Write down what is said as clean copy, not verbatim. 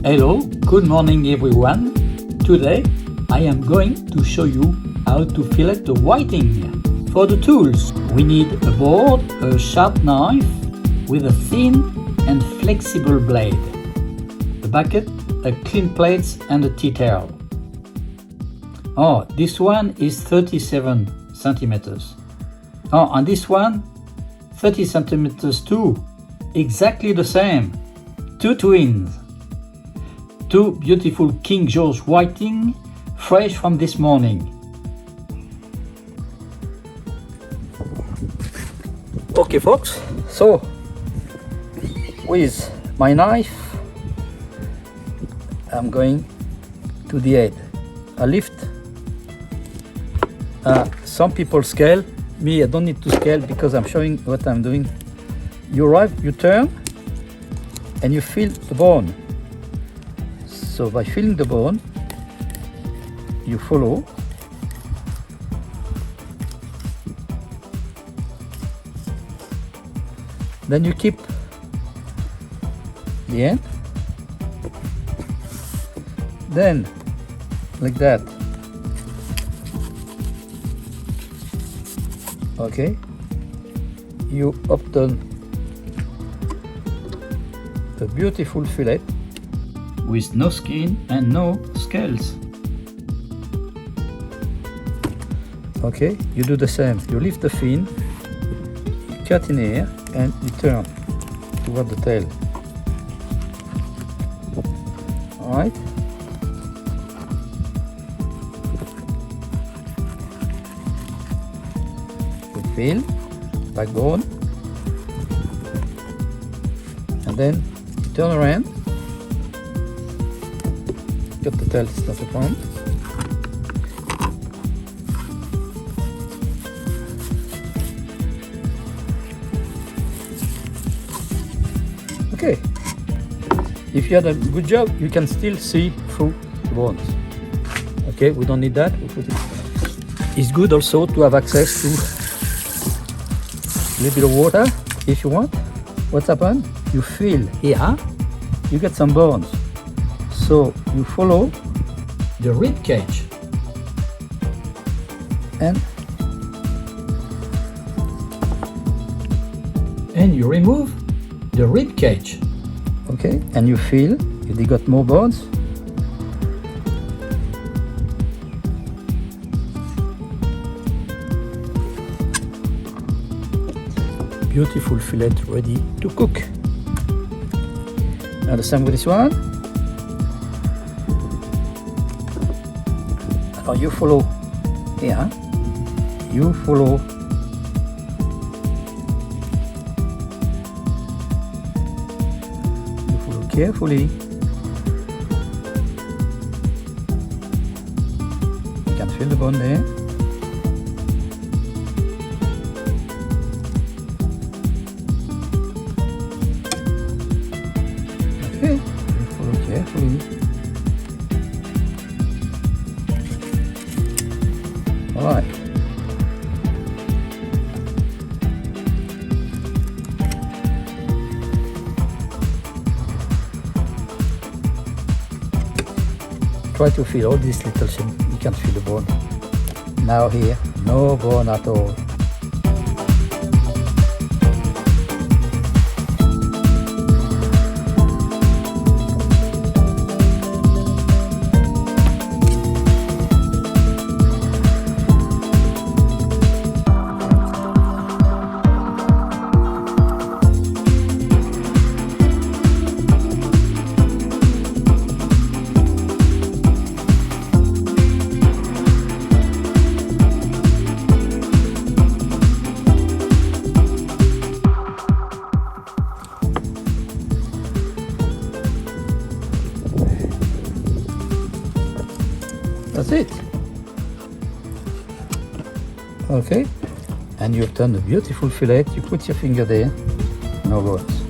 Hello, good morning everyone. Today I am going to show you how to fillet the whiting. For the tools, we need a board, a sharp knife with a thin and flexible blade, a bucket, a clean plate and a tea towel. Oh, this one is 37 centimeters. Oh, and this one 30 centimeters too. Exactly the same. Two twins. Two beautiful King George whiting, fresh from this morning. Okay folks, so with my knife I'm going to the head. I lift. Some people scale. Me, I don't need to scale because I'm showing what I'm doing. You arrive, you turn, and you feel the bone. So by feeling the bone, you follow. Then you keep the end. Then, like that. Okay, you obtain a beautiful fillet with no skin and no scales. Okay, you do the same. You lift the fin, you cut in here, and you turn toward the tail. All right. Feel backbone, and then turn around. Cut the tail, it's not a problem. Okay, if you had a good job, you can still see through the bones. Okay, we don't need that. We put it. It's good also to have access to a little bit of water if you want. What's happened? You feel here, you get some bones. So you follow the rib cage and you remove the rib cage. Okay, and you feel if they got more bones. Beautiful fillet ready to cook. Now the same with this one. Now you follow here. You follow carefully. You can feel the bone there. Okay, you follow carefully. All right. Try to feel all these little things. You can feel the bone. Now here, no bone at all. That's it. Okay, and you've done a beautiful fillet. You put your finger there, no bones.